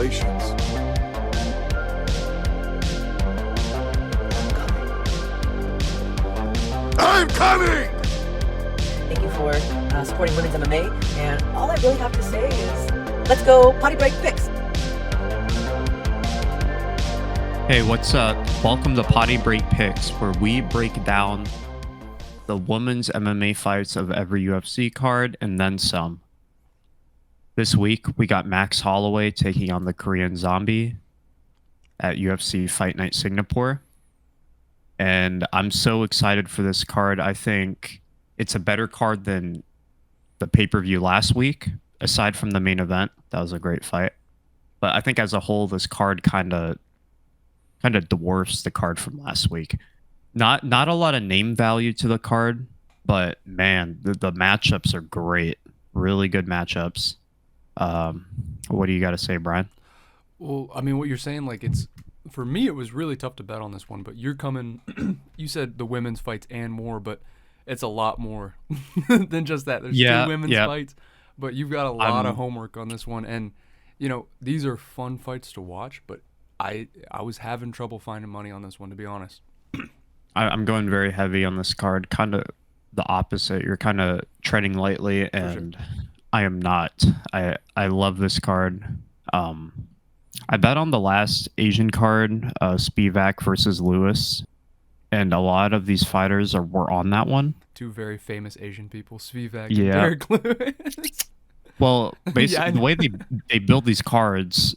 Congratulations. I'm coming! Thank you for supporting women's MMA. And all I really have to say is, let's go potty break picks. Hey, what's up? Welcome to Potty Break Picks, where we break down the women's MMA fights of every UFC card and then some. This week, we got Max Holloway taking on the Korean Zombie at UFC Fight Night Singapore. And I'm so excited for this card. I think it's a better card than the pay-per-view last week, aside from the main event. That was a great fight. But I think as a whole, this card kind of dwarfs the card from last week. Not a lot of name value to the card, but man, the matchups are great. Really good matchups. What do you got to say, Brian? Well, I mean, what you're saying, like, it's, for me, it was really tough to bet on this one, but you're coming, you said the women's fights and more, but it's a lot more than just that. There's two women's fights, but you've got a lot of homework on this one. And, you know, these are fun fights to watch, but I was having trouble finding money on this one, to be honest. I'm going very heavy on this card, kind of the opposite. You're kind of treading lightly, and I am not. I love this card. I bet on the last Asian card, Spivak versus Lewis, and a lot of these fighters were on that one. Two very famous Asian people, Spivak and Derek Lewis. Well, basically, the way they build these cards,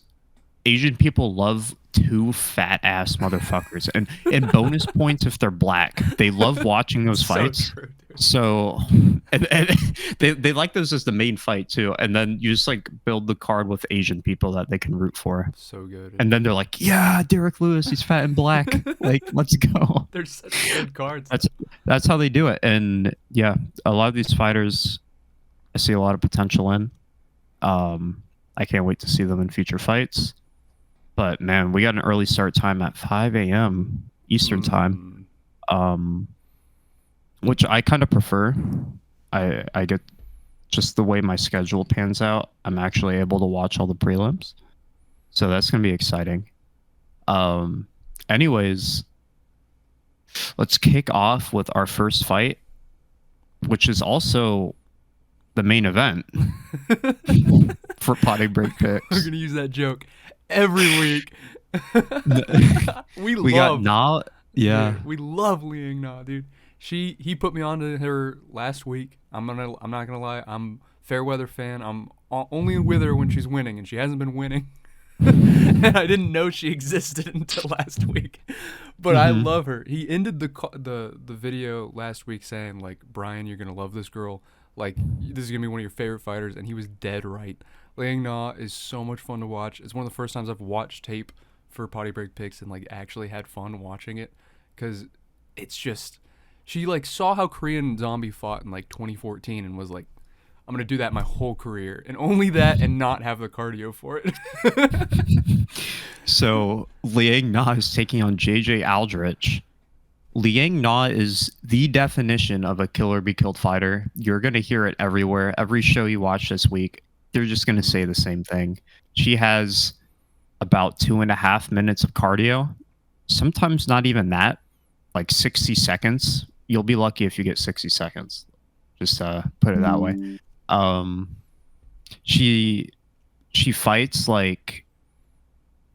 Asian people love two fat ass motherfuckers, and bonus points if they're black. They love watching those fights. So true, dude. So and they like those as the main fight too, and then you just like build the card with Asian people that they can root for. So good. And then they're like, yeah, Derek Lewis, he's fat and black. Like, let's go. They're such good cards. That's how they do it. And yeah, a lot of these fighters, I see a lot of potential in. I can't wait to see them in future fights. But man, we got an early start time at 5 a.m. Eastern time, which I kind of prefer. I get just the way my schedule pans out. I'm actually able to watch all the prelims, so that's gonna be exciting. Anyways, let's kick off with our first fight, which is also the main event for Potty Break Picks. We're gonna use that joke every week. we got Na. Yeah, we love Liang Na, dude. He put me onto her last week. I'm not gonna lie. I'm fair weather fan. I'm only with her when she's winning, and she hasn't been winning. And I didn't know she existed until last week. But I love her. He ended the video last week saying, like, Brian, you're gonna love this girl. Like, this is gonna be one of your favorite fighters, and he was dead right. Liang Na is so much fun to watch. It's one of the first times I've watched tape for Potty Break Picks and like actually had fun watching it, because it's just, she like saw how Korean Zombie fought in like 2014 and was like, I'm gonna do that my whole career, and only that, and not have the cardio for it. So Liang Na is taking on JJ Aldrich. Liang Na is the definition of a kill or be killed fighter. You're gonna hear it everywhere. Every show you watch this week, they're just going to say the same thing. She has about 2.5 minutes of cardio. Sometimes not even that, like 60 seconds. You'll be lucky if you get 60 seconds. Just put it that way. She fights like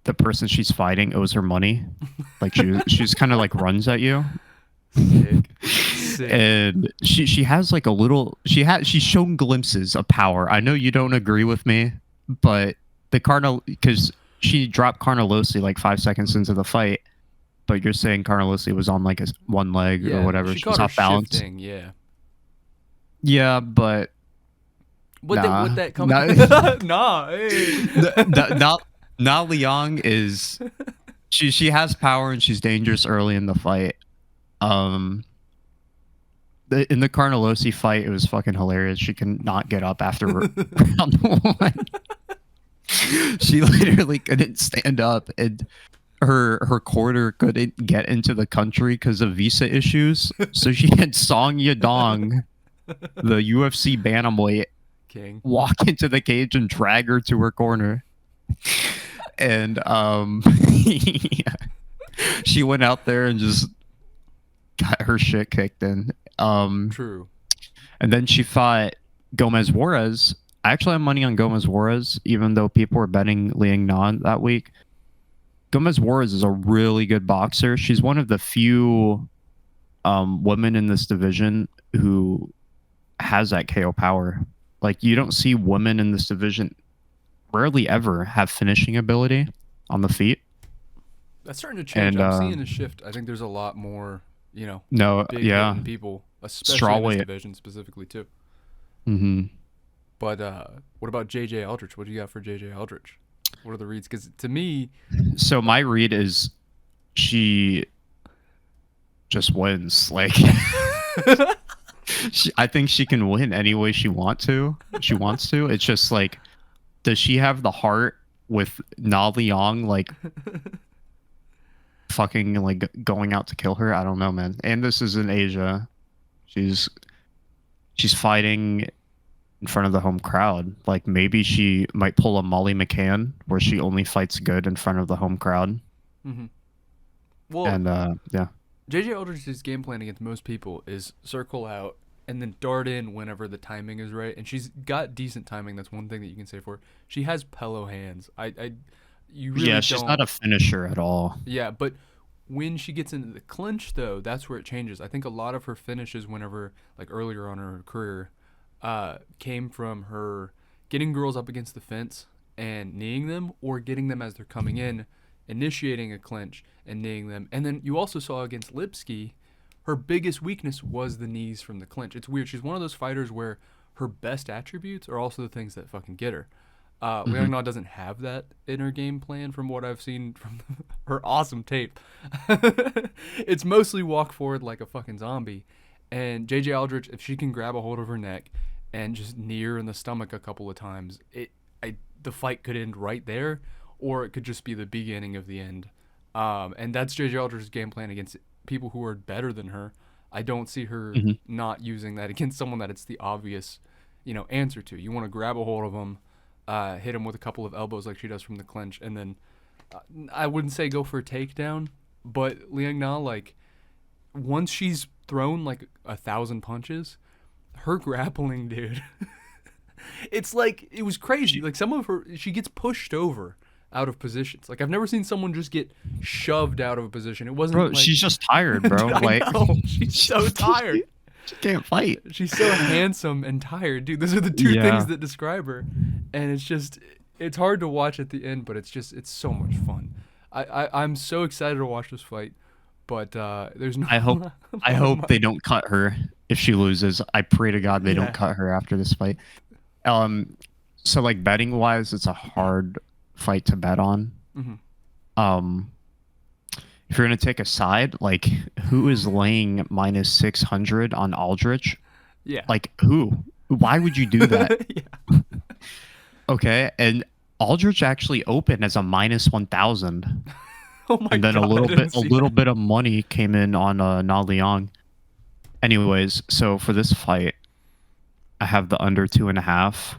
the person she's fighting owes her money. Like she just kind of like runs at you. Sick. And she has like a little, she's shown glimpses of power. I know you don't agree with me, but because she dropped Carnelossi like 5 seconds into the fight, but you're saying Carnelossi was on like one leg or whatever. She was off balance. Yeah, but would that come? Nah, hey. Na Liang is she has power and she's dangerous early in the fight. In the Carnelossi fight, it was fucking hilarious. She can not get up after round one. She literally couldn't stand up, and her quarter couldn't get into the country because of visa issues. So she had Song Yadong, the UFC bantamweight, King, walk into the cage and drag her to her corner. And yeah, she went out there and just got her shit kicked in. True. And then she fought Gomez Juarez. I actually have money on Gomez Juarez, even though people were betting Liang Na that week. Gomez Juarez is a really good boxer. She's one of the few women in this division who has that KO power. Like, you don't see women in this division rarely ever have finishing ability on the feet. That's starting to change. And, I'm seeing a shift. I think there's a lot more, No, big yeah, hitting people, especially in this strawweight. division specifically too. Mm-hmm. But what about JJ Aldrich? What do you got for JJ Aldrich? What are the reads? Because to me, So my read is she just wins. Like, I think she can win any way she wants to. It's just like, does she have the heart with Na Liang, like, fucking like going out to kill her? I don't know, man. And this is in Asia. She's fighting in front of the home crowd. Like, maybe she might pull a Molly McCann where she only fights good in front of the home crowd. mm-hmm. Well, And yeah. JJ Aldrich's game plan against most people is circle out and then dart in whenever the timing is right. And she's got decent timing. That's one thing that you can say for her. She has pillow hands. You really Yeah, she's don't. not a finisher at all. Yeah, but when she gets into the clinch, though, that's where it changes. I think a lot of her finishes, whenever, like earlier on in her career, came from her getting girls up against the fence and kneeing them, or getting them as they're coming in, initiating a clinch and kneeing them. And then you also saw against Lipsky, her biggest weakness was the knees from the clinch. It's weird. She's one of those fighters where her best attributes are also the things that fucking get her. Liang Na doesn't have that in her game plan from what I've seen from her awesome tape. It's mostly walk forward like a fucking zombie. And JJ Aldrich, if she can grab a hold of her neck and just knee her in the stomach a couple of times, the fight could end right there, or it could just be the beginning of the end. And that's JJ Aldrich's game plan against people who are better than her. I don't see her not using that against someone that it's the obvious, answer to. You want to grab a hold of them, hit him with a couple of elbows like she does from the clinch, and then I wouldn't say go for a takedown, but Liang Na, like, once she's thrown like 1,000 punches, her grappling, dude, it's like, it was crazy. Like, some of her, she gets pushed over out of positions. Like, I've never seen someone just get shoved out of a position. It wasn't, Bro, like, she's just tired, bro. Dude, Like, I know. She's so tired. She can't fight. She's so handsome and tired, dude. Those are the two Yeah. things that describe her. And it's hard to watch at the end, but it's so much fun. I'm so excited to watch this fight, but there's no. I hope they don't cut her if she loses. I pray to God they don't cut her after this fight. So, like, betting wise, it's a hard fight to bet on. If you're gonna take a side, like, who is laying minus 600 on Aldrich? Yeah. Like, who? Why would you do that? Yeah. Okay, and Aldrich actually opened as a minus 1,000, Oh my and then God, a I little didn't see that. bit of money came in on Na Liang. Anyways, so for this fight, I have the under 2.5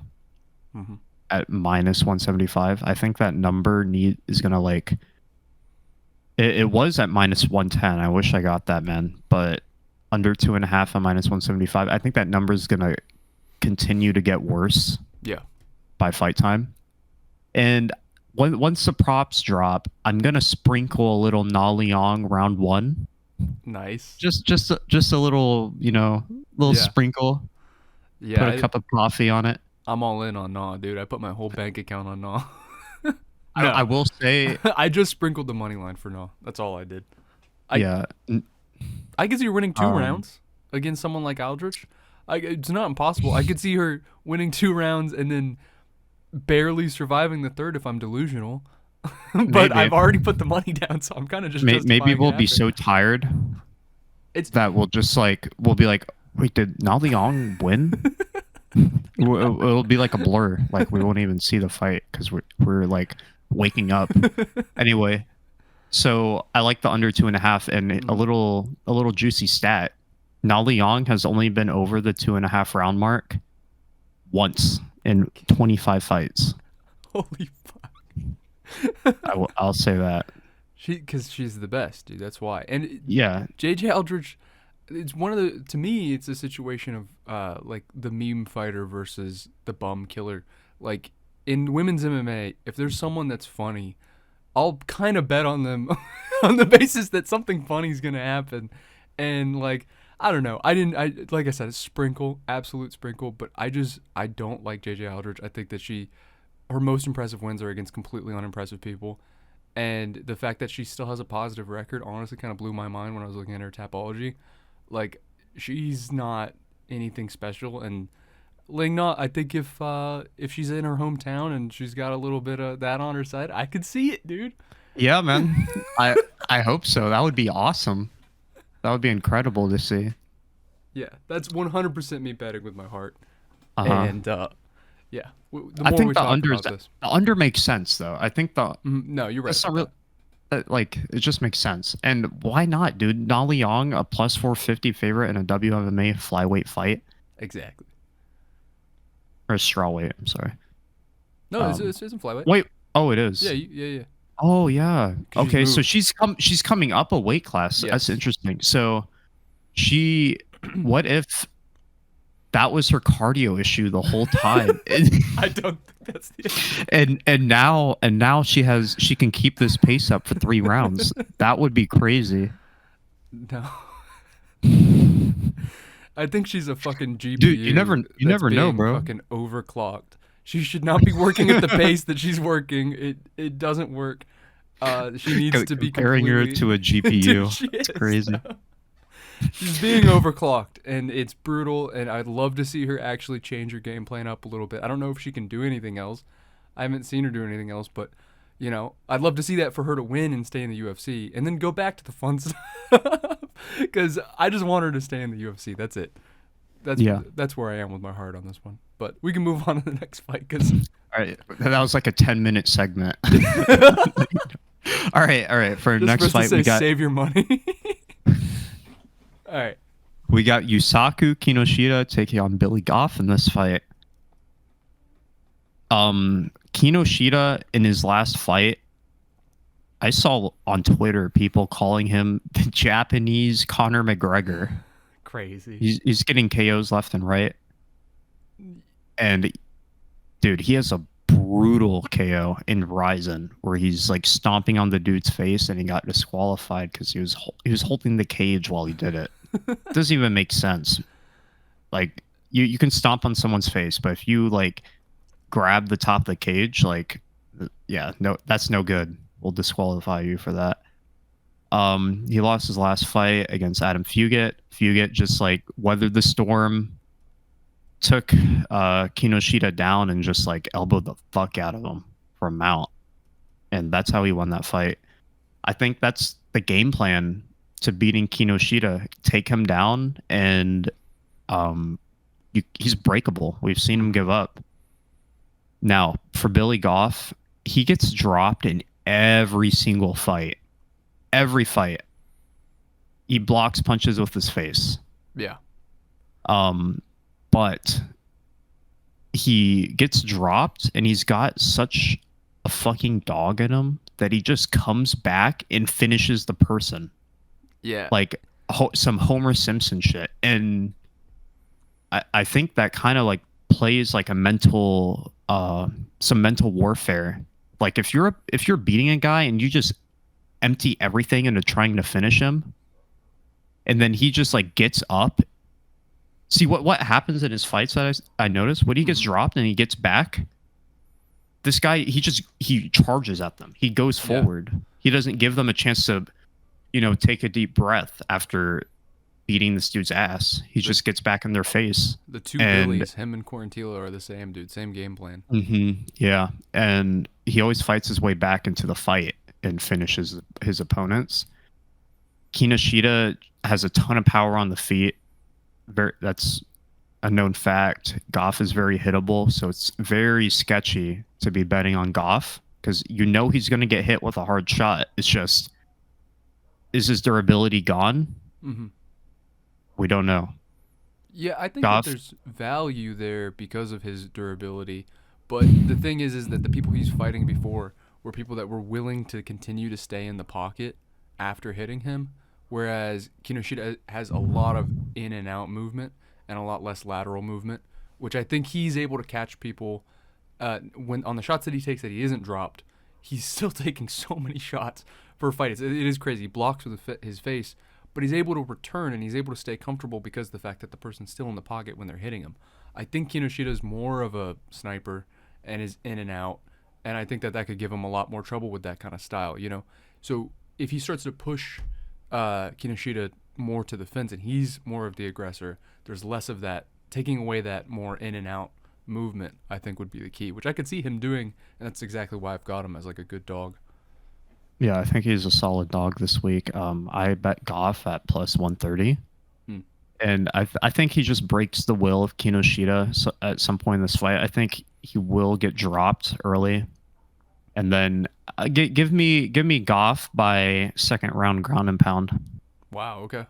at minus 175. I think that number is gonna, like, it was at minus 110. I wish I got that, man. But under 2.5 at minus 175. I think that number is gonna continue to get worse. Yeah. By fight time. And once the props drop, I'm gonna sprinkle a little Na Liang round 1. Nice. Just a little, little Yeah. sprinkle. Yeah. Put a cup of coffee on it. I'm all in on Na, dude. I put my whole bank account on Na. I will say, I just sprinkled the money line for Na. That's all I did. yeah. I could see her winning 2 rounds against someone like Aldrich. It's not impossible. I could see her winning 2 rounds and then barely surviving the third if I'm delusional. But Maybe. I've already put the money down, so I'm kind of just Maybe justifying we'll it be after. so tired that we'll be like, wait, did Na Liang win? It'll be like a blur. Like, we won't even see the fight because we're like waking up. Anyway, so I like the under 2.5, and a little juicy stat. Na Liang has only been over the 2.5 round mark once in 25 fights. Holy fuck. I'll say that. Because she's the best, dude. That's why. And Yeah. JJ Aldrich, it's one of the, to me, it's a situation of like the meme fighter versus the bum killer. Like in women's MMA, if there's someone that's funny, I'll kind of bet on them on the basis that something funny is gonna happen. And like, I don't know. I like I said, a sprinkle, absolute sprinkle. But I don't like JJ Aldrich. I think that her most impressive wins are against completely unimpressive people. And the fact that she still has a positive record honestly kind of blew my mind when I was looking at her Tapology. Like, she's not anything special. And Liang Na, I think if she's in her hometown and she's got a little bit of that on her side, I could see it, dude. Yeah, man. I hope so. That would be awesome. That would be incredible to see. Yeah, that's 100% me betting with my heart. Uh-huh. And yeah, the I more think we the talk under's about this, the under makes sense though. I think no, you're right. that's not real. Like it just makes sense. And why not, dude? Na Liang, a plus 450 favorite in a WMMA flyweight fight Exactly. or a strawweight. I'm sorry. No, it's in flyweight. Wait. Oh, it is. Yeah, yeah. Oh yeah. 'Cause Okay, so she's she's coming up a weight class. Yes. That's interesting. So what if that was her cardio issue the whole time? I don't think that's the issue. and now she can keep this pace up for 3 rounds. That would be crazy. No. I think she's a fucking GPU. Dude, you never know, being bro. Fucking overclocked. She should not be working at the pace that she's working. It doesn't work. She needs to be comparing her to a GPU. Dude, It's crazy. She's being overclocked, and it's brutal. And I'd love to see her actually change her game plan up a little bit. I don't know if she can do anything else. I haven't seen her do anything else, but you know, I'd love to see that for her to win and stay in the UFC, and then go back to the fun stuff. Because I just want her to stay in the UFC. That's it. That's where I am with my heart on this one. But we can move on to the next fight because. All right, that was like a 10-minute segment. all right. For our next fight, we got save your money. All right. We got Yusaku Kinoshita taking on Billy Goff in this fight. Kinoshita in his last fight, I saw on Twitter people calling him the Japanese Conor McGregor. Crazy. He's getting KOs left and right. And dude, he has a brutal KO in Ryzen where he's like stomping on the dude's face and he got disqualified because he was holding the cage while he did it. It doesn't even make sense. Like you can stomp on someone's face, but if you like grab the top of the cage, like yeah, no, that's no good. We'll disqualify you for that. He lost his last fight against Adam Fugit. Fugit just like weathered the storm, took Kinoshita down and just like elbowed the fuck out of him for a mount. And that's how he won that fight. I think that's the game plan to beating Kinoshita. Take him down and he's breakable. We've seen him give up. Now, for Billy Goff, he gets dropped in every single fight. Every fight. He blocks punches with his face. Yeah. But he gets dropped and he's got such a fucking dog in him that he just comes back and finishes the person. Yeah. Like some Homer Simpson shit. And I think that kind of like plays like a mental some mental warfare. Like if you're beating a guy and you just empty everything into trying to finish him, and then he just like gets up. See what happens in his fights that I noticed when he gets dropped and he gets back. This guy he charges at them. He goes forward. Yeah. He doesn't give them a chance to, take a deep breath after beating this dude's ass. He just gets back in their face. The two Billies, him and Quarantillo, are the same, dude. Same game plan. Mm-hmm. Yeah, and he always fights his way back into the fight and finishes his opponents. Kinoshita has a ton of power on the feet. That's a known fact. Goff is very hittable, so it's very sketchy to be betting on Goff because he's going to get hit with a hard shot. It's just, is his durability gone? Mm-hmm. We don't know. Yeah, I think that there's value there because of his durability. But the thing is that the people he's fighting before were people that were willing to continue to stay in the pocket after hitting him, whereas Kinoshita has a lot of in and out movement and a lot less lateral movement, which I think he's able to catch people when on the shots that he takes that he isn't dropped. He's still taking so many shots for a fight. It is crazy. He blocks with his face, but he's able to return and he's able to stay comfortable because of the fact that the person's still in the pocket when they're hitting him. I think Kinoshita is more of a sniper and is in and out, and I think that could give him a lot more trouble with that kind of style, you know? So if he starts to push Kinoshita more to the fence and he's more of the aggressor, there's less of that. Taking away that more in and out movement, I think, would be the key, which I could see him doing, and that's exactly why I've got him as like a good dog. Yeah, I think he's a solid dog this week. I bet Goff at plus 130. And I think he just breaks the will of Kinoshita at some point in this fight. I think he will get dropped early. And then give me Goff by second round ground and pound. Wow, okay.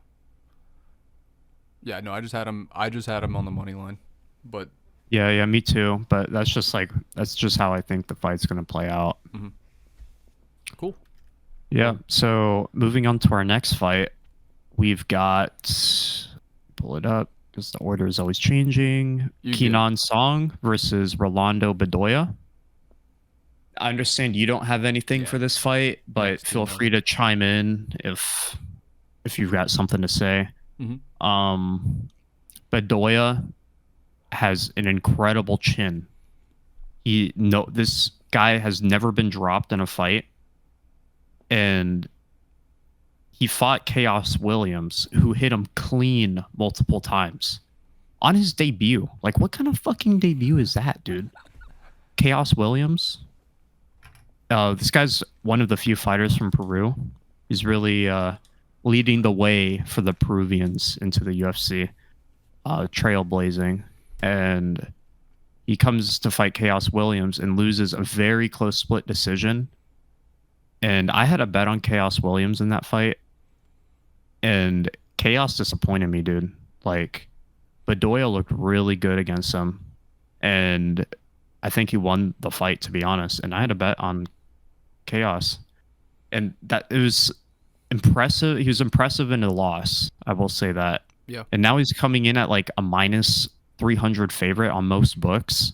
Yeah, no, I just had him on the money line. But yeah, me too. But that's just how I think the fight's gonna play out. Mm-hmm. Cool. Yeah. So moving on to our next fight, we've got, pull it up because the order is always changing. Kenan Song versus Rolando Bedoya. I understand you don't have anything for this fight, but feel free to chime in if you've got something to say. Mm-hmm. Bedoya has an incredible chin. This guy has never been dropped in a fight, and he fought Chaos Williams, who hit him clean multiple times on his debut. Like, what kind of fucking debut is that, dude? Chaos Williams. This guy's one of the few fighters from Peru. He's really leading the way for the Peruvians into the UFC, trailblazing. And he comes to fight Chaos Williams and loses a very close split decision. And I had a bet on Chaos Williams in that fight. And Chaos disappointed me, dude. Like, Bedoya looked really good against him. And I think he won the fight, to be honest. And I had a bet on Chaos. And it was impressive. He was impressive in a loss. I will say that. Yeah. And now he's coming in at like a minus 300 favorite on most books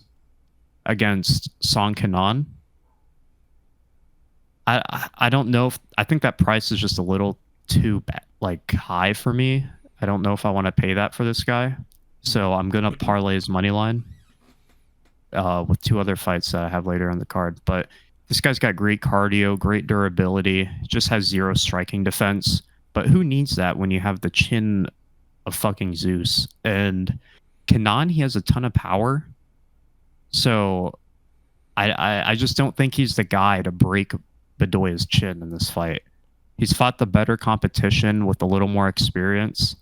against Song Kenan. I don't know if I think that price is just a little too high for me. I don't know if I want to pay that for this guy. So I'm gonna parlay his money line with two other fights that I have later on the card. But this guy's got great cardio, great durability, just has zero striking defense. But who needs that when you have the chin of fucking Zeus? And Kenan, he has a ton of power. So I just don't think he's the guy to break Bedoya's chin in this fight. He's fought the better competition with a little more experience.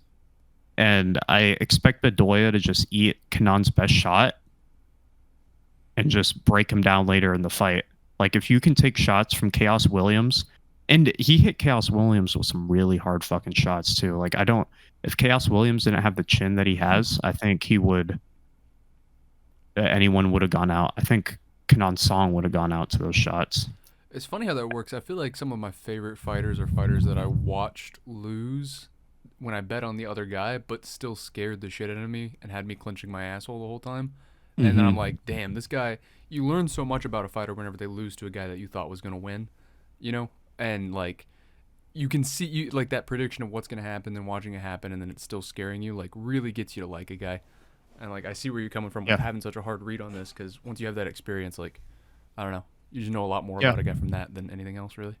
And I expect Bedoya to just eat Kenan's best shot and just break him down later in the fight. Like, if you can take shots from Chaos Williams, and he hit Chaos Williams with some really hard fucking shots too. Like, if Chaos Williams didn't have the chin that he has, I think anyone would have gone out. I think Kenan Song would have gone out to those shots. It's funny how that works. I feel like some of my favorite fighters are fighters that I watched lose when I bet on the other guy, but still scared the shit out of me and had me clenching my asshole the whole time. And then I'm like, damn, this guy, you learn so much about a fighter whenever they lose to a guy that you thought was going to win, you know? And like, you can see like that prediction of what's going to happen, then watching it happen, and then it's still scaring you, like really gets you to like a guy. And like, I see where you're coming from with having such a hard read on this, because once you have that experience, like, I don't know, you just know a lot more about a guy from that than anything else, really.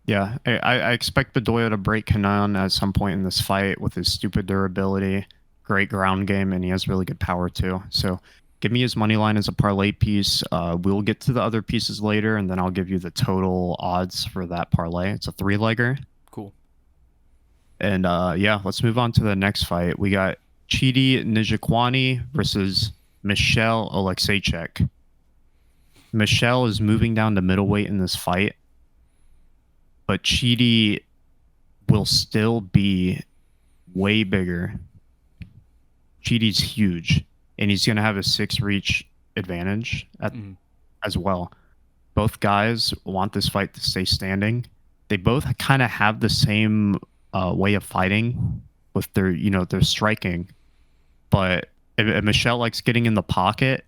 Yeah, I expect Bedoya to break Kenan at some point in this fight with his stupid durability, great ground game, and he has really good power too. So give me his money line as a parlay piece. We'll get to the other pieces later, and then I'll give you the total odds for that parlay. It's a 3-legger. Cool. And let's move on to the next fight. We got Chidi Njokuani versus Michelle Oleksiejczuk. Michelle is moving down to middleweight in this fight, but Chidi will still be way bigger. Chidi's huge, and he's going to have a 6 reach advantage as well. both guys want this fight to stay standing. They both kind of have the same way of fighting with their, their striking. But Michelle likes getting in the pocket,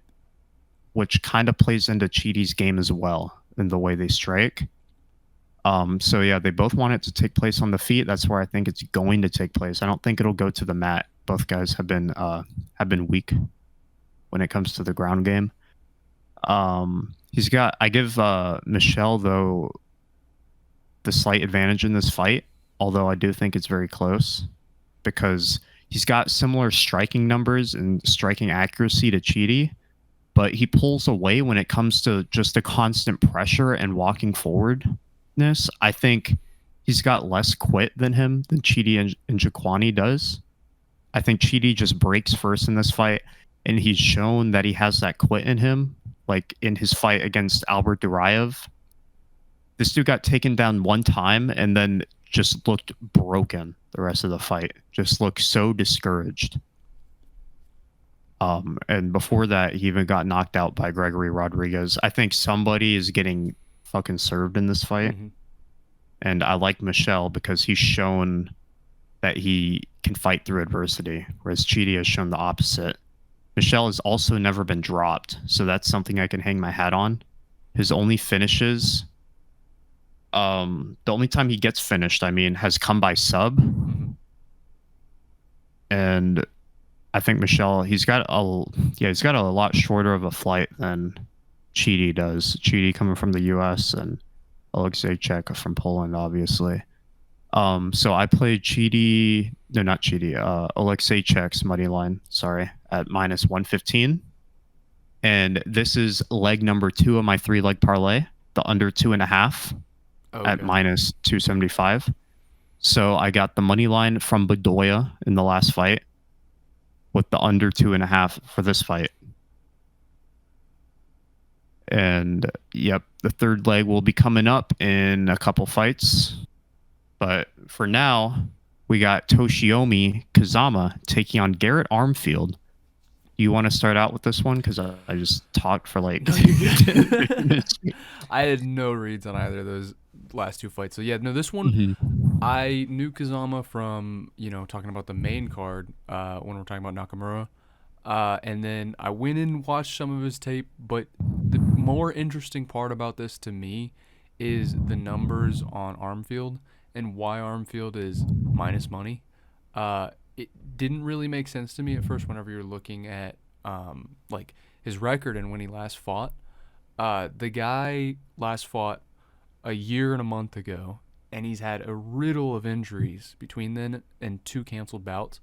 which kind of plays into Chidi's game as well in the way they strike. So yeah, they both want it to take place on the feet. That's where I think it's going to take place. I don't think it'll go to the mat. Both guys have been weak when it comes to the ground game. I give Michelle though the slight advantage in this fight, although I do think it's very close because he's got similar striking numbers and striking accuracy to Chidi, but he pulls away when it comes to just the constant pressure and walking forwardness. I think he's got less quit than Chidi and Jaquani does. I think Chidi just breaks first in this fight, and he's shown that he has that quit in him, like in his fight against Albert Duraev. This dude got taken down one time and then just looked broken the rest of the fight. Just looked so discouraged. And before that, he even got knocked out by Gregory Rodriguez. I think somebody is getting fucking served in this fight. Mm-hmm. And I like Michelle because he's shown that he can fight through adversity, whereas Chidi has shown the opposite. Michelle has also never been dropped, so that's something I can hang my hat on. His only finishes, the only time he gets finished, has come by sub. Mm-hmm. And I think Michelle, he's got a lot shorter of a flight than Chidi does. Chidi coming from the U.S. and Oleksiejczuk from Poland, obviously. So I played Oleksiejczuk's money line, at minus 115. And this is leg number 2 of my 3-leg parlay, the under 2.5 at minus 275. So I got the money line from Bedoya in the last fight with the under 2.5 for this fight. And yep, the third leg will be coming up in a couple fights. But for now, we got Toshiomi Kazama taking on Garrett Armfield. Do you want to start out with this one? Because I just talked for like... No, you did. I had no reads on either of those last 2 fights. So yeah, no, this one, I knew Kazama from, talking about the main card when we're talking about Nakamura. And then I went and watched some of his tape. But the more interesting part about this to me is the numbers on Armfield and why Armfield is minus money. It didn't really make sense to me at first whenever you're looking at like his record and when he last fought. The guy last fought a year and a month ago, and he's had a riddle of injuries between then and 2 canceled bouts.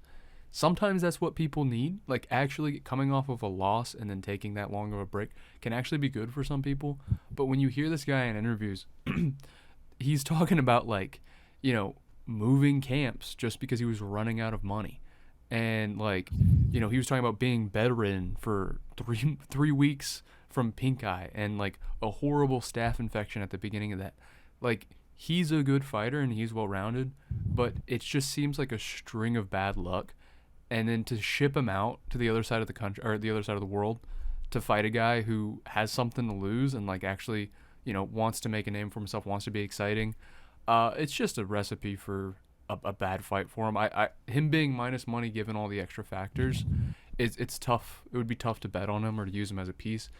Sometimes that's what people need. Like, actually coming off of a loss and then taking that long of a break can actually be good for some people. But when you hear this guy in interviews, he's talking about, like, moving camps just because he was running out of money. And, like, he was talking about being bedridden for three weeks from pink eye and, like, a horrible staph infection at the beginning of that. Like, he's a good fighter and he's well-rounded, but it just seems like a string of bad luck. And then to ship him out to the other side of the country or the other side of the world to fight a guy who has something to lose and, like, actually, wants to make a name for himself, wants to be exciting. It's just a recipe for a bad fight for him. Him being minus money, given all the extra factors, it's tough. It would be tough to bet on him or to use him as a piece.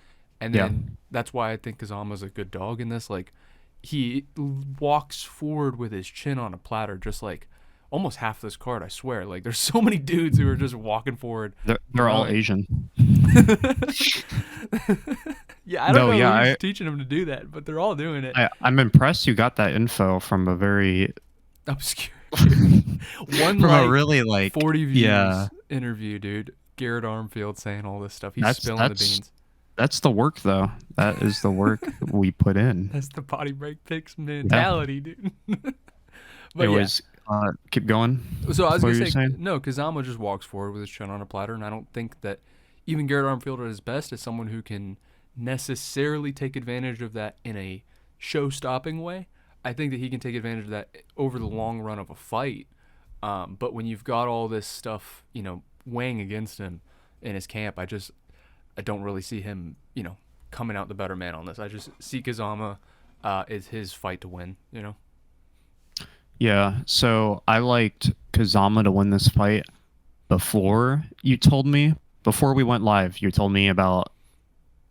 And then that's why I think Kazama's a good dog in this. Like, he walks forward with his chin on a platter, just like almost half this card, I swear. Like, there's so many dudes who are just walking forward. They're all Asian. Yeah, I don't know who's teaching them to do that, but they're all doing it. I'm impressed you got that info from a very obscure one from a really 40 views interview, dude. Garrett Armfield saying all this stuff. He's spilling the beans. That's the work, though. That is the work we put in. That's the potty break picks mentality, dude. But anyways, keep going. So I was going to say, no, Kazama just walks forward with his chin on a platter, and I don't think that even Garrett Armfield at his best is someone who can necessarily take advantage of that in a show-stopping way. I think that he can take advantage of that over the long run of a fight. But when you've got all this stuff, weighing against him in his camp, I don't really see him, coming out the better man on this. I just see Kazama is his fight to win, you know? Yeah, so I liked Kazama to win this fight before we went live. You told me about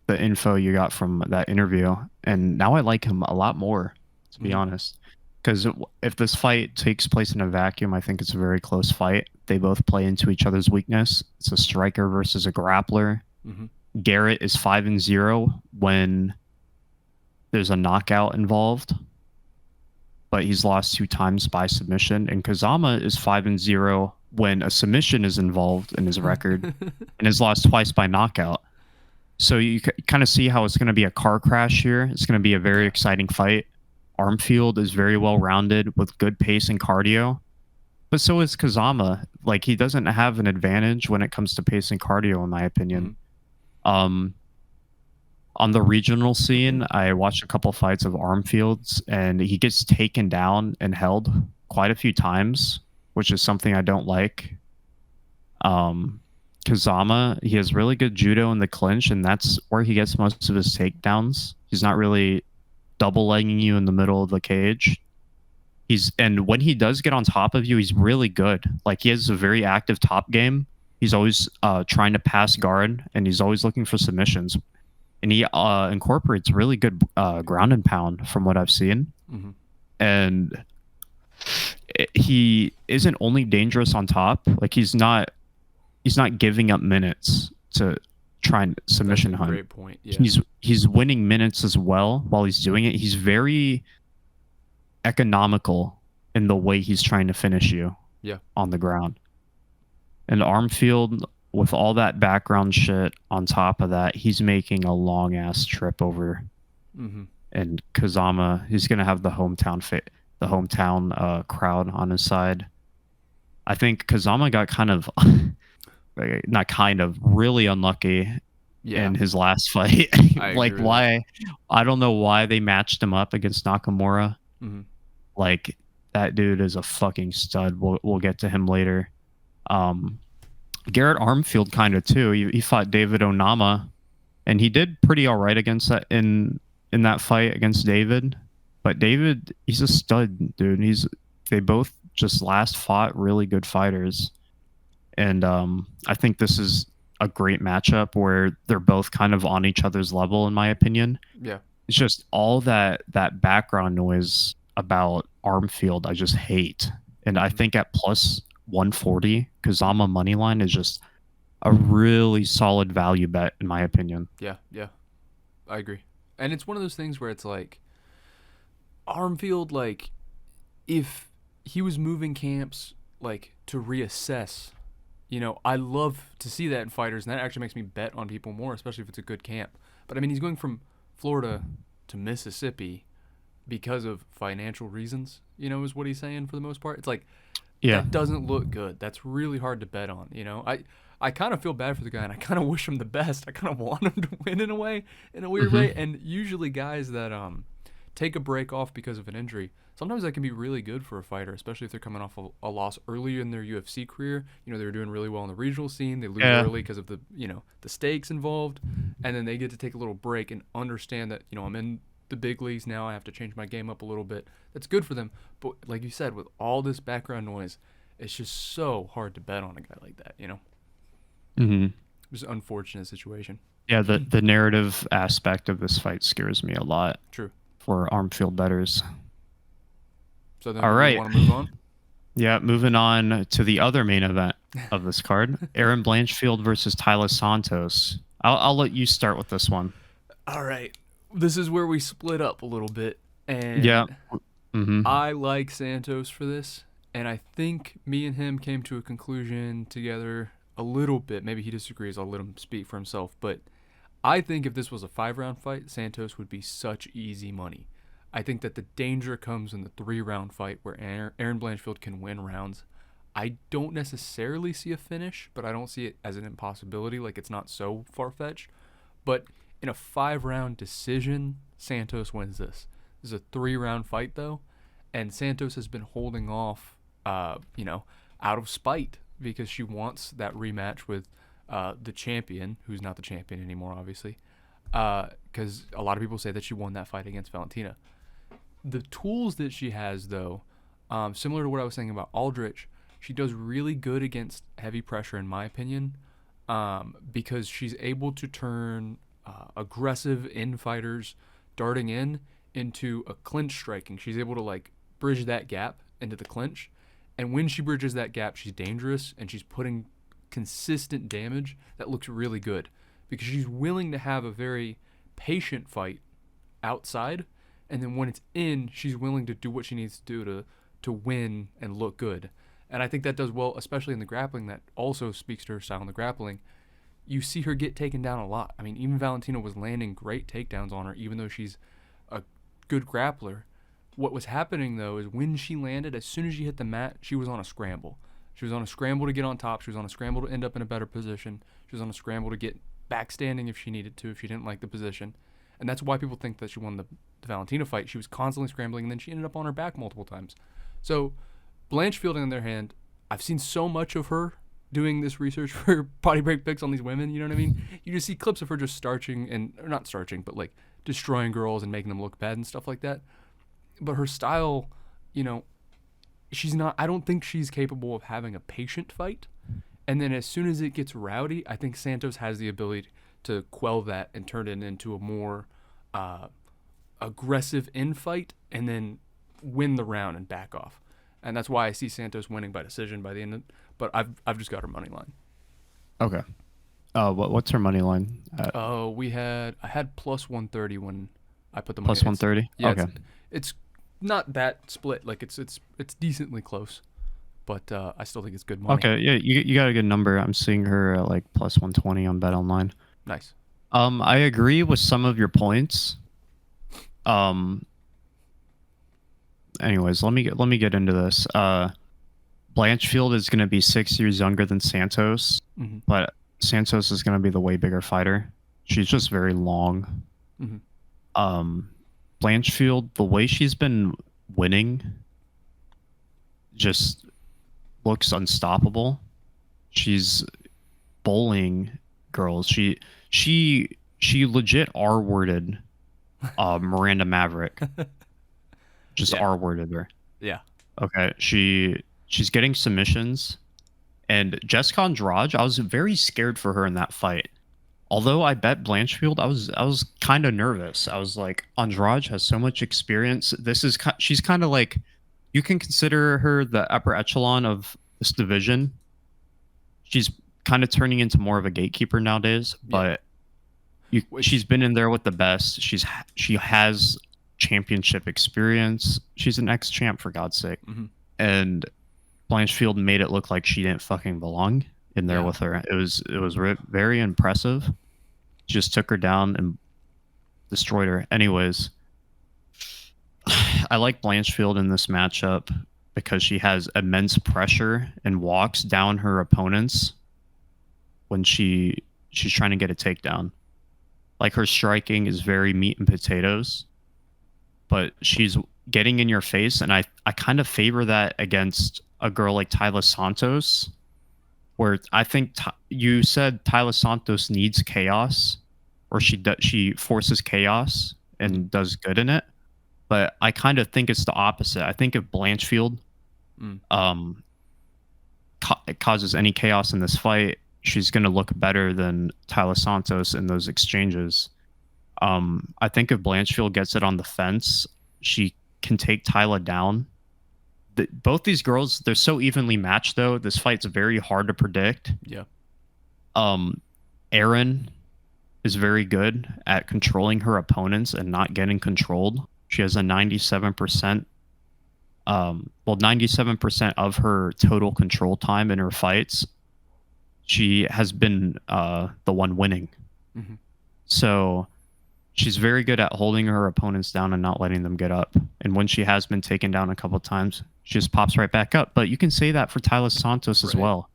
the info you got from that interview, and now I like him a lot more, to be honest. Because if this fight takes place in a vacuum, I think it's a very close fight. They both play into each other's weakness. It's a striker versus a grappler. Garrett is 5-0 when there's a knockout involved, but he's lost 2 times by submission. And Kazama is 5-0 when a submission is involved in his record and has lost twice by knockout. So you kind of see how it's going to be a car crash here. It's going to be a very exciting fight. Armfield is very well rounded with good pace and cardio, but so is Kazama. Like, he doesn't have an advantage when it comes to pace and cardio, in my opinion. On the regional scene, I watched a couple fights of Armfield's, and he gets taken down and held quite a few times, which is something I don't like. Kazama, he has really good judo in the clinch, and that's where he gets most of his takedowns. He's not really double legging you in the middle of the cage. And when he does get on top of you, he's really good. Like, he has a very active top game. He's always trying to pass guard, and he's always looking for submissions. And he incorporates really good ground and pound from what I've seen. And he isn't only dangerous on top. Like, he's not giving up minutes to try and submission hunt. Great point. Yeah. He's winning minutes as well while he's doing it. He's very economical in the way he's trying to finish you on the ground. And Armfield, with all that background shit on top of that, he's making a long ass trip over. And Kazama, he's gonna have the hometown crowd on his side. I think Kazama got really unlucky in his last fight. Like, why? I don't know why they matched him up against Nakamura. Like, that dude is a fucking stud. We'll get to him later. Garrett Armfield kind of too. He fought David Onama, and he did pretty all right against that in that fight against David. But David, he's a stud, dude. They both just last fought really good fighters, and I think this is a great matchup where they're both kind of on each other's level, in my opinion. Yeah, it's just all that background noise about Armfield I just hate, and I think at plus 140, Kazama moneyline is just a really solid value bet, in my opinion. Yeah, I agree. And it's one of those things where it's like, Armfield, like, if he was moving camps, like, to reassess, you know, I love to see that in fighters, and that actually makes me bet on people more, especially if it's a good camp. But I mean, he's going from Florida to Mississippi because of financial reasons, you know, is what he's saying for the most part. It's like, that doesn't look good. That's really hard to bet on, you know. I kind of feel bad for the guy, and I kind of wish him the best. I kind of want him to win in a weird way. And usually guys that take a break off because of an injury, sometimes that can be really good for a fighter, especially if they're coming off a loss early in their UFC career. You know, they were doing really well in the regional scene. They lose early because of the stakes involved, and then they get to take a little break and understand that, you know, I'm in the big leagues now. I have to change my game up a little bit. That's good for them. But like you said, with all this background noise, it's just so hard to bet on a guy like that, you know? It's an unfortunate situation. Yeah, the narrative aspect of this fight scares me a lot. True. For Armfield bettors. So then all right. Want to move on? Yeah, moving on to the other main event of this card. Aaron Blanchfield versus Tyler Santos. I'll let you start with this one. All right. This is where we split up a little bit, and I like Santos for this, and I think me and him came to a conclusion together a little bit. Maybe he disagrees. I'll let him speak for himself, but I think if this was a 5-round fight, Santos would be such easy money. I think that the danger comes in the 3-round fight where Aaron Blanchfield can win rounds. I don't necessarily see a finish, but I don't see it as an impossibility. Like, it's not so far-fetched, but in a 5-round decision, Santos wins this. This is a 3-round fight, though, and Santos has been holding off, out of spite because she wants that rematch with the champion, who's not the champion anymore, obviously. because a lot of people say that she won that fight against Valentina. The tools that she has, though, similar to what I was saying about Aldrich, she does really good against heavy pressure, in my opinion, because she's able to turn aggressive in-fighters darting into a clinch striking. She's able to like bridge that gap into the clinch, and when she bridges that gap, she's dangerous and she's putting consistent damage that looks really good because she's willing to have a very patient fight outside, and then when it's in, she's willing to do what she needs to do to win and look good. And I think that does well, especially in the grappling. That also speaks to her style in the grappling. You see her get taken down a lot. I mean, even Valentina was landing great takedowns on her, even though she's a good grappler. What was happening, though, is when she landed, as soon as she hit the mat, she was on a scramble. She was on a scramble to get on top. She was on a scramble to end up in a better position. She was on a scramble to get back standing if she needed to, if she didn't like the position. And that's why people think that she won the Valentina fight. She was constantly scrambling, and then she ended up on her back multiple times. So Blanchfield, on the other hand, I've seen so much of her doing this research for Potty Break picks on these women, you know what I mean? You just see clips of her just starching, or not starching, but like destroying girls and making them look bad and stuff like that. But her style, you know, I don't think she's capable of having a patient fight. And then as soon as it gets rowdy, I think Santos has the ability to quell that and turn it into a more aggressive in-fight and then win the round and back off. And that's why I see Santos winning by decision by the end. But I've just got her money line. Okay. What's her money line? Oh, I had plus 130 when I put the money. Plus 130. Yeah, Okay. It's not that split. Like it's decently close, but I still think it's good money. Okay. Yeah, you got a good number. I'm seeing her at like plus 120 on Bet Online. Nice. I agree with some of your points. Anyways, let me get into this. Blanchfield is going to be 6 years younger than Santos, but Santos is going to be the way bigger fighter. She's just very long. Blanchfield, the way she's been winning, just looks unstoppable. She's bullying girls. She legit R-worded Miranda Maverick. Just R-worded her. Yeah. Okay. She's getting submissions, and Jessica Andrade, I was very scared for her in that fight. Although I bet Blanchfield, I was kind of nervous. I was like, Andrade has so much experience. She's kind of like, you can consider her the upper echelon of this division. She's kind of turning into more of a gatekeeper nowadays, but she's been in there with the best. She has championship experience. She's an ex-champ, for God's sake. And Blanchfield made it look like she didn't fucking belong in there with her. It was very impressive. Just took her down and destroyed her. Anyways, I like Blanchfield in this matchup because she has immense pressure and walks down her opponents when she's trying to get a takedown. Like, her striking is very meat and potatoes, but she's getting in your face, and I kind of favor that against a girl like Tyler Santos, where I think you said Tyler Santos needs chaos, or she forces chaos and does good in it. But I kind of think it's the opposite. I think if Blanchfield causes any chaos in this fight, she's going to look better than Tyler Santos in those exchanges. I think if Blanchfield gets it on the fence, she can take Tyler down. Both these girls, they're so evenly matched, though. This fight's very hard to predict. Yeah. Erin is very good at controlling her opponents and not getting controlled. She has a 97%. 97% of her total control time in her fights, she has been the one winning. So she's very good at holding her opponents down and not letting them get up. And when she has been taken down a couple times, she just pops right back up. But you can say that for Tyler Santos as well.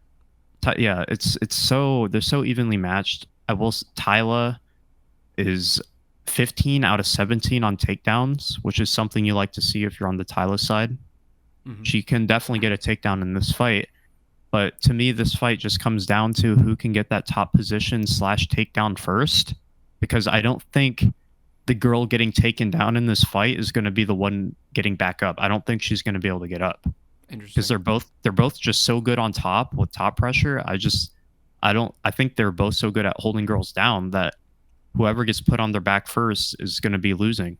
Yeah, they're so evenly matched. Tyler is 15 out of 17 on takedowns, which is something you like to see if you're on the Tyler side. She can definitely get a takedown in this fight. But to me, this fight just comes down to who can get that top position / takedown first. because I don't think the girl getting taken down in this fight is going to be the one getting back up. I don't think she's going to be able to get up Interesting. because they're both just so good on top with top pressure. I think they're both so good at holding girls down that whoever gets put on their back first is going to be losing.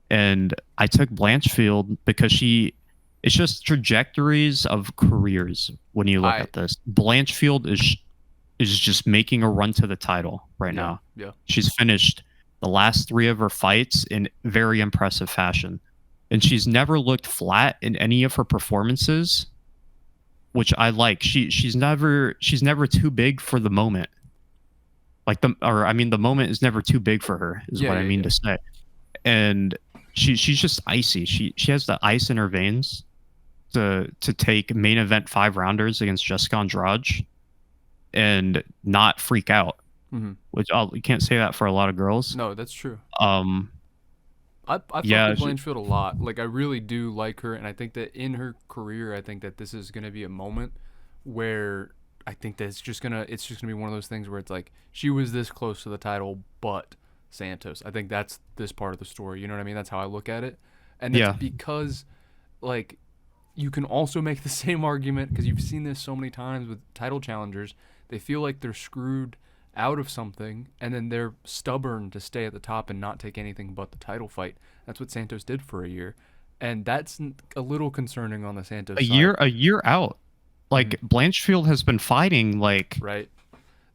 And I took Blanchfield because it's just trajectories of careers when you look at this. Blanchfield is just making a run to the title right now. Yeah. She's finished the last 3 of her fights in very impressive fashion. And she's never looked flat in any of her performances, which I like. She's never too big for the moment. The moment is never too big for her, is what I mean to say. And she's just icy. She has the ice in her veins to take main event 5-rounders against Jessica Andrade and not freak out. Mm-hmm. Which you can't say that for a lot of girls. No, that's true. I fuck with Blanchfield a lot. Like, I really do like her, and I think that in her career, I think that this is gonna be a moment where I think that it's just gonna be one of those things where it's like she was this close to the title, but Santos. I think that's this part of the story. You know what I mean? That's how I look at it, and it's because, like, you can also make the same argument because you've seen this so many times with title challengers. They feel like they're screwed out of something, and then they're stubborn to stay at the top and not take anything but the title fight. That's what Santos did for a year, and that's a little concerning on the Santos side. A year out. Like, Blanchfield has been fighting right.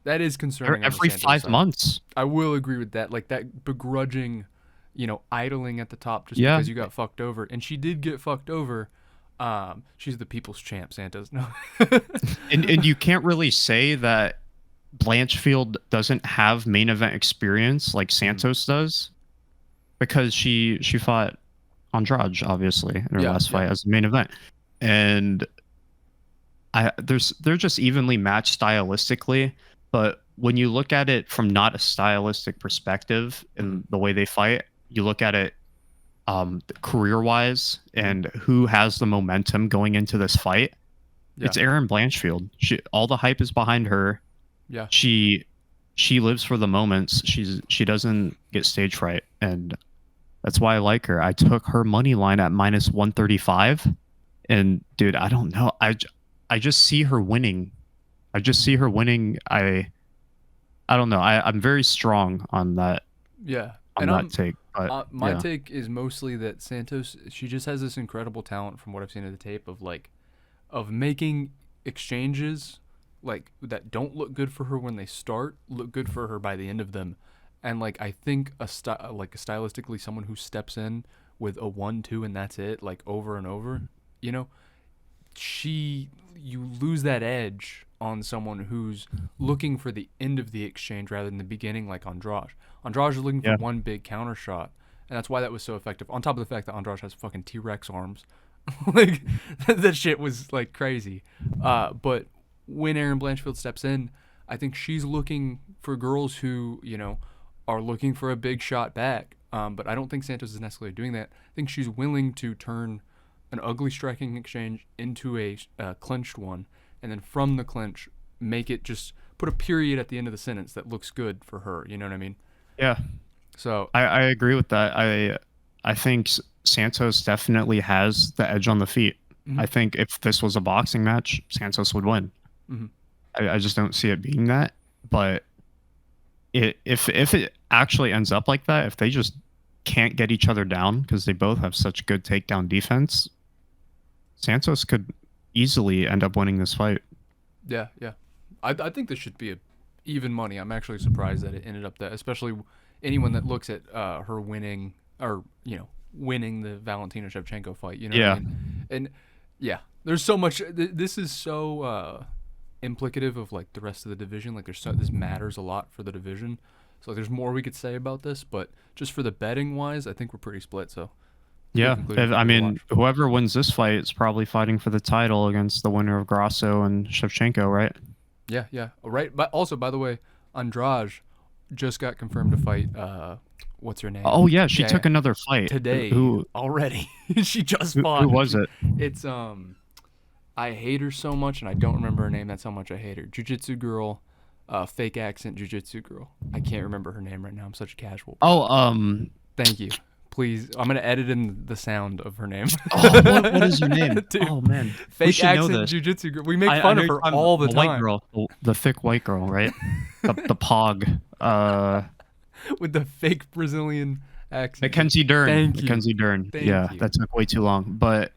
That is concerning. Every 5 months. I will agree with that. Like, that begrudging, idling at the top just because you got fucked over, and she did get fucked over. She's the people's champ, Santos. No. and you can't really say that Blanchfield doesn't have main event experience like Santos does, because she fought Andrade obviously in her last fight as the main event, and they're just evenly matched stylistically. But when you look at it from not a stylistic perspective in the way they fight, you look at it career wise and who has the momentum going into this fight. It's Erin Blanchfield. All the hype is behind her. Yeah. She lives for the moments. She doesn't get stage fright, and that's why I like her. I took her money line at -135, and dude, I don't know. I just see her winning. I don't know. I'm very strong on that. Yeah. On that take. But, my take is mostly that Santos, she just has this incredible talent from what I've seen of the tape of making exchanges like that don't look good for her when they start, look good for her by the end of them. And like, I think stylistically someone who steps in with a 1-2 and that's it, like over and over, you lose that edge on someone who's looking for the end of the exchange rather than the beginning, like Andrade. Andrade is looking for one big counter shot, and that's why that was so effective. On top of the fact that Andrade has fucking T-Rex arms. Like, that shit was like crazy. But when Erin Blanchfield steps in, I think she's looking for girls who, are looking for a big shot back. But I don't think Santos is necessarily doing that. I think she's willing to turn an ugly striking exchange into a clinched one, and then from the clinch, make it just put a period at the end of the sentence that looks good for her. You know what I mean? Yeah. So I agree with that. I think Santos definitely has the edge on the feet. Mm-hmm. I think if this was a boxing match, Santos would win. Mm-hmm. I just don't see it being that. But if it actually ends up like that, if they just can't get each other down because they both have such good takedown defense, Santos could easily end up winning this fight. Yeah. I think this should be even money. I'm actually surprised that it ended up that, especially anyone that looks at her winning or winning the Valentina Shevchenko fight. You know what I mean? And there's so much. This is so implicative of like the rest of the division. Like this matters a lot for the division. So there's more we could say about this, but just for the betting wise, I think we're pretty split. So yeah, I mean, whoever wins this fight is probably fighting for the title against the winner of Grasso and Shevchenko, right? Yeah, right. But also, by the way, Andrade just got confirmed to fight. What's her name? Oh yeah, she took another fight today. Already? She just fought. Who was it? It's I hate her so much, and I don't remember her name. That's how much I hate her. Jiu-Jitsu girl. fake accent jiu-jitsu girl. I can't remember her name right now. I'm such a casual. Oh, Thank you. Please, I'm gonna edit in the sound of her name. oh, what is her name? Dude, Oh man, we fake should know accent this. jiu-jitsu girl. We make I fun know of you're her talking all about the white time. girl, the thick white girl, right? the pog. With the fake Brazilian accent. Mackenzie Dern. Thank you. Mackenzie Dern. Thank Yeah, you. that took way too long, but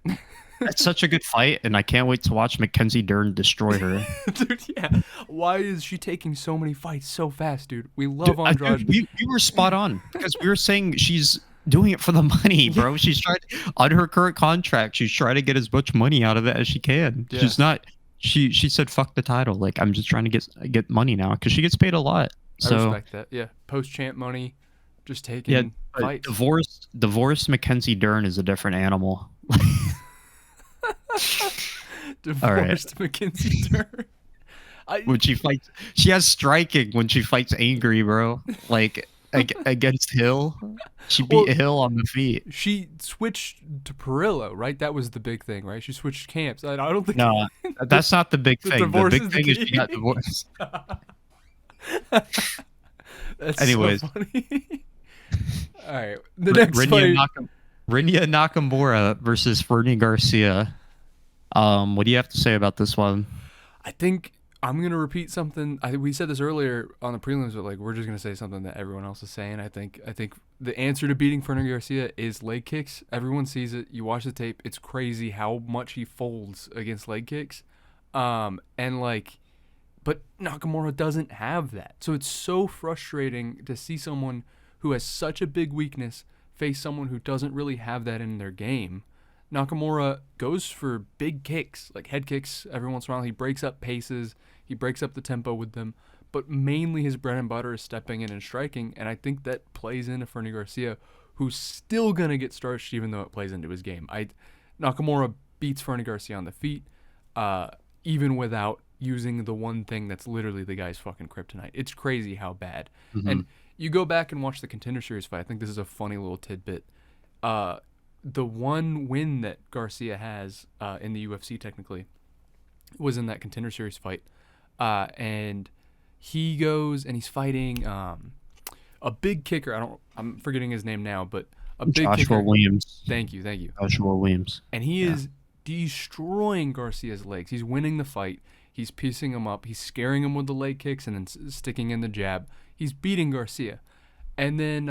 it's such a good fight, and I can't wait to watch Mackenzie Dern destroy her. Dude, yeah. Why is she taking so many fights so fast, dude? We love Andrade. Dude, we were spot on because we were saying she's doing it for the money, bro. She's trying on her current contract. She's trying to get as much money out of it as she can. Yeah. She's not. She said, "Fuck the title. Like I'm just trying to get money now because she gets paid a lot." I So respect that. Yeah. Post champ money, just taking but fights. divorced Mackenzie Dern is a different animal. Divorced Mackenzie Dern. When she fights, she has striking when she fights angry, bro. Like against Hill, she beat Hill on the feet. She switched to Perillo, right? That was the big thing, right? She switched camps. I don't think. No, that's not the big the thing. The divorce big is the thing is key. she got divorced. That's Anyways. so funny. All right, the next Rinya fight. Rinya Nakamura versus Fernie Garcia. What do you have to say about this one? I think I'm gonna repeat something. We said this earlier on the prelims, but like we're just gonna say something that everyone else is saying. I think the answer to beating Fernie Garcia is leg kicks. Everyone sees it. You watch the tape. It's crazy how much he folds against leg kicks. And like, but Nakamura doesn't have that. So it's so frustrating to see someone who has such a big weakness face someone who doesn't really have that in their game. Nakamura goes for big kicks, like head kicks every once in a while. He breaks up paces. He breaks up the tempo with them. But mainly his bread and butter is stepping in and striking. And I think that plays into Fernie Garcia, who's still going to get starched even though it plays into his game. Nakamura beats Fernie Garcia on the feet, even without using the one thing that's literally the guy's fucking kryptonite. It's crazy how bad. Mm-hmm. And you go back and watch the Contender Series fight. I think this is a funny little tidbit. The one win that Garcia has in the UFC technically was in that Contender Series fight. And he goes and he's fighting a big kicker. I'm forgetting his name now, but a big Joshua kicker. Williams. Thank you. Joshua Williams. And he is destroying Garcia's legs. He's winning the fight. He's piecing him up. He's scaring him with the leg kicks and then sticking in the jab. He's beating Garcia. And then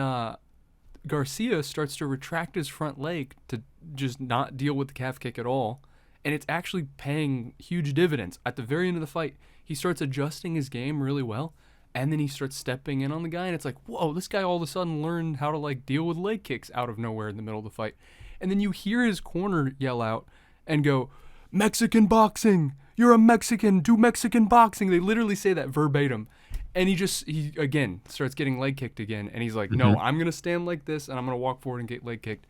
Garcia starts to retract his front leg to just not deal with the calf kick at all. And it's actually paying huge dividends. At the very end of the fight, he starts adjusting his game really well. And then he starts stepping in on the guy. And it's like, whoa, this guy all of a sudden learned how to like deal with leg kicks out of nowhere in the middle of the fight. And then you hear his corner yell out and go, Mexican boxing. You're a Mexican. Do Mexican boxing. They literally say that verbatim. And he again starts getting leg kicked again. And he's like, no, I'm going to stand like this and I'm going to walk forward and get leg kicked.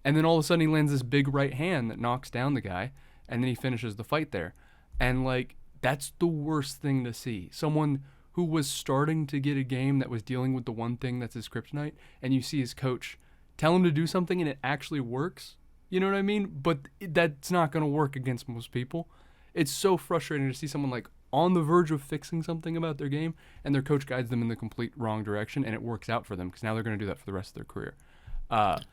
And then all of a sudden he lands this big right hand that knocks down the guy. And then he finishes the fight there. And like, that's the worst thing to see. Someone who was starting to get a game that was dealing with the one thing that's his kryptonite. And you see his coach tell him to do something and it actually works. You know what I mean? But that's not going to work against most people. It's so frustrating to see someone like on the verge of fixing something about their game and their coach guides them in the complete wrong direction and it works out for them because now they're going to do that for the rest of their career.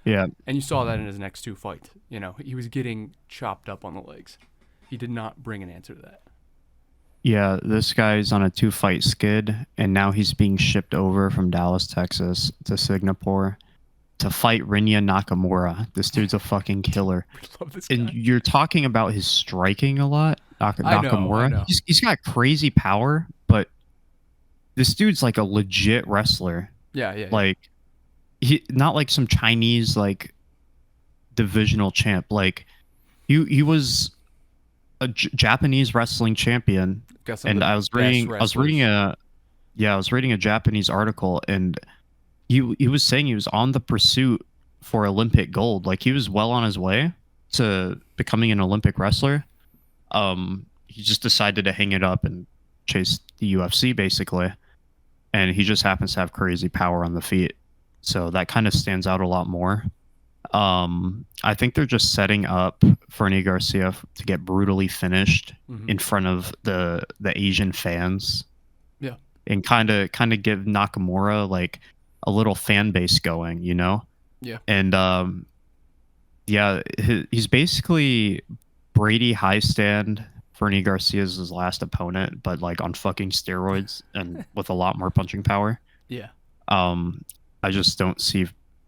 Yeah. And you saw that in his next two fights. You know, he was getting chopped up on the legs. He did not bring an answer to that. Yeah, this guy's on a 2-fight skid, and now he's being shipped over from Dallas, Texas to Singapore to fight Rinya Nakamura. This dude's a fucking killer. We love this guy. And you're talking about his striking a lot, Nakamura. I know. He's got crazy power, but this dude's like a legit wrestler. Yeah. Like, he not like some Chinese like divisional champ. Like, he was a Japanese wrestling champion. And I was reading a Japanese article, and he was saying he was on the pursuit for Olympic gold. Like, he was well on his way to becoming an Olympic wrestler. He just decided to hang it up and chase the UFC basically. And he just happens to have crazy power on the feet. So that kind of stands out a lot more. I think they're just setting up Fernie Garcia to get brutally finished in front of the Asian fans. Yeah. and kind of give Nakamura like a little fan base going, you know? Yeah. And yeah, he's basically Brady high stand. Fernie Garcia's his last opponent, but like on fucking steroids and with a lot more punching power. Yeah. I just don't see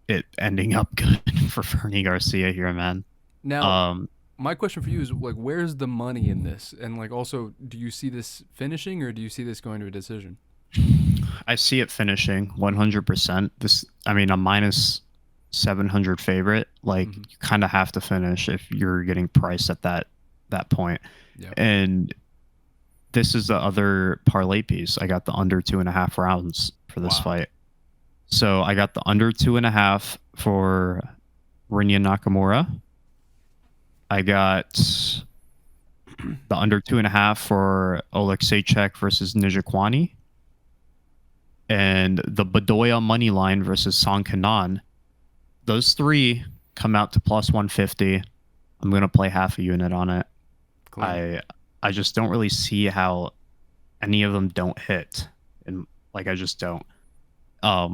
it ending up good for Fernie Garcia here, man. Now, my question for you is like, where's the money in this? And like, also, do you see this finishing or do you see this going to a decision? I see it finishing 100%. This, I mean, a minus 700 favorite. Like, you kind of have to finish if you're getting priced at that point. Yeah. And this is the other parlay piece. I got the under 2.5 rounds for this fight. So I got the under 2.5 for Rinya Nakamura. I got the under 2.5 for Oleksiejczuk versus Nijikwani. And the Bedoya money line versus Song Kanan. Those three come out to plus 150. I'm going to play half a unit on it. Cool. I just don't really see how any of them don't hit. And like, I just don't. I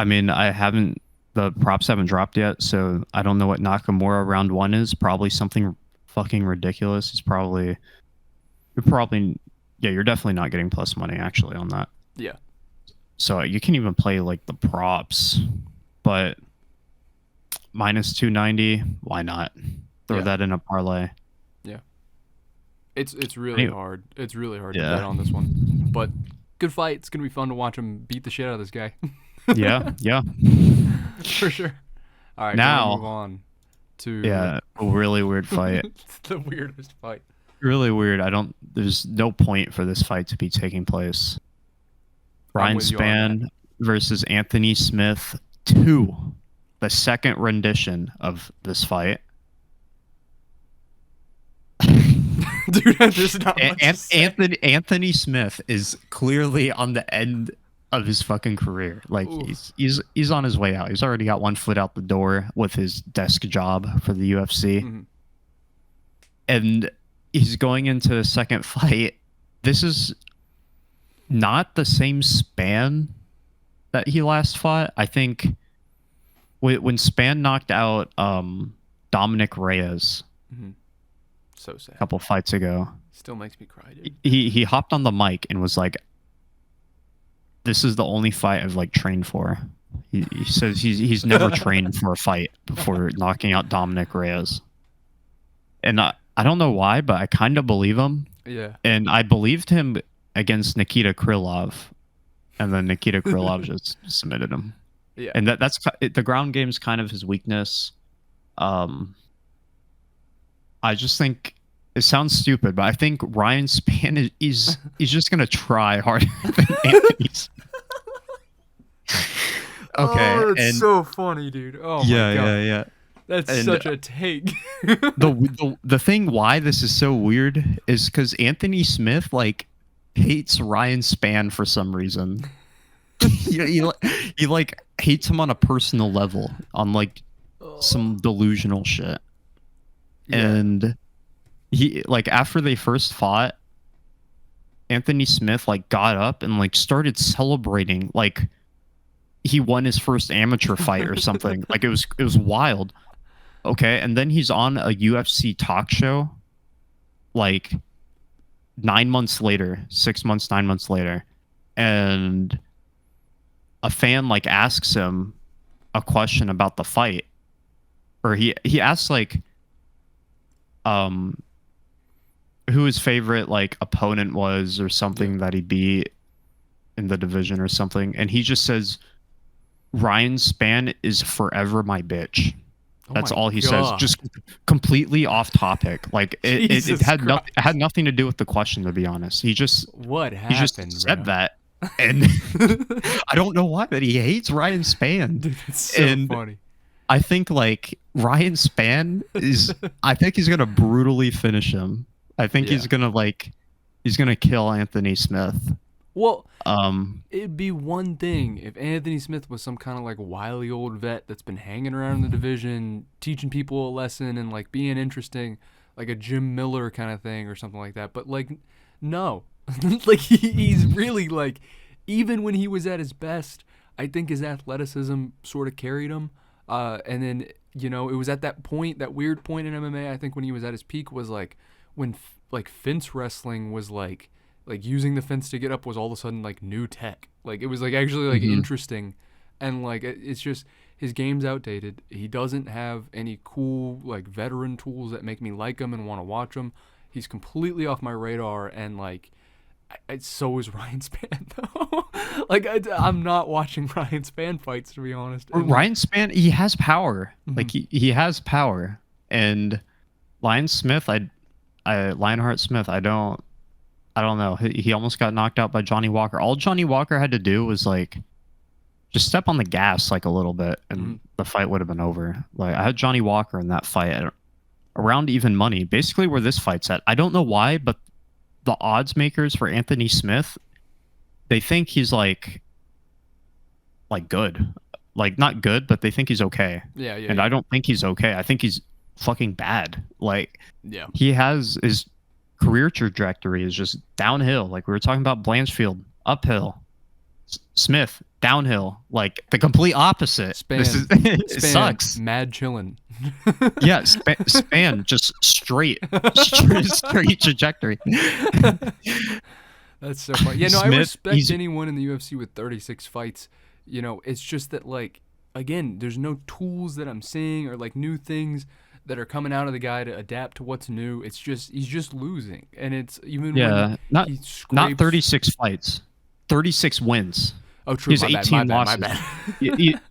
mean, the props haven't dropped yet, so I don't know what Nakamura round 1 is. Probably something fucking ridiculous. You're definitely not getting plus money actually on that. Yeah. So you can even play like the props, but minus 290, why not? Throw that in a parlay. Yeah. It's really hard. It's really hard to bet on this one. But good fight. It's going to be fun to watch him beat the shit out of this guy. Yeah. For sure. All right, now move on to a really weird fight. It's the weirdest fight. Really weird. There's no point for this fight to be taking place. Ryan Spann versus Anthony Smith 2, the second rendition of this fight. Dude, there's not much Anthony Smith is clearly on the end of his fucking career. Like, he's on his way out. He's already got one foot out the door with his desk job for the UFC. And he's going into the second fight. This is not the same Spann that he last fought. I think when Spann knocked out Dominic Reyes so sad. a couple fights ago, still makes me cry, dude. He hopped on the mic and was like, "This is the only fight I've like trained for." He says he's never trained for a fight before knocking out Dominic Reyes, and I don't know why, but I kind of believe him. Yeah. And I believed him against Nikita Krylov, and then Nikita Krylov just submitted him. Yeah. And that's the ground game's kind of his weakness. I just think it sounds stupid, but I think Ryan Spann he's just gonna try harder than Anthony's. Okay. Oh, that's so funny, dude. Oh my god. Yeah. That's such a take. the thing why this is so weird is because Anthony Smith like hates Ryan Spann for some reason. he like hates him on a personal level, on like some delusional shit. Yeah. And he like after they first fought, Anthony Smith like got up and like started celebrating like he won his first amateur fight or something. Like it was wild. Okay, and then he's on a UFC talk show like 9 months later, 6 months, 9 months later, and a fan like asks him a question about the fight, or he asks like who his favorite like opponent was or something that he beat in the division or something, and he just says Ryan Spann is forever my bitch. That's all he says. Just completely off topic. Like it had nothing to do with the question, to be honest. He just said that, and I don't know why, but he hates Ryan Spann. Dude, it's so funny. I think like Ryan Spann is. I think he's gonna brutally finish him. I think he's gonna kill Anthony Smith. Well, it'd be one thing if Anthony Smith was some kind of like wily old vet that's been hanging around in the division, teaching people a lesson and like being interesting, like a Jim Miller kind of thing or something like that. But like, no, Like he's really like, even when he was at his best, I think his athleticism sort of carried him. And then it was at that point, that weird point in MMA. I think when he was at his peak was like when like fence wrestling was like using the fence to get up was all of a sudden like new tech. Like it was like actually like interesting, and like it's just his game's outdated. He doesn't have any cool like veteran tools that make me like him and want to watch him. He's completely off my radar, and like so is Ryan Spann though. Like I'm not watching Ryan Spann fights, to be honest. And Ryan Spann, he has power. Like he has power, and Lionheart Smith, I don't know. He almost got knocked out by Johnny Walker. All Johnny Walker had to do was like just step on the gas like a little bit, and the fight would have been over. Like I had Johnny Walker in that fight at around even money, basically where this fight's at. I don't know why, but the odds makers for Anthony Smith, they think he's like good, like not good, but they think he's okay. Yeah. And I don't think he's okay. I think he's fucking bad. Like yeah. he has his career trajectory is just downhill. Like we were talking about Blanchfield, uphill. Smith, downhill. Like the complete opposite. Spann, It sucks. Mad chillin'. Yeah, Spann just straight trajectory. That's so funny. Yeah, no, Smith, I respect anyone in the UFC with 36 fights. It's just that, like, again, there's no tools that I'm seeing or like new things that are coming out of the guy to adapt to what's new. It's just he's just losing, and it's even when not he scrapes, not 36 fights, 36 wins. Oh, true. He's 18 losses. My bad.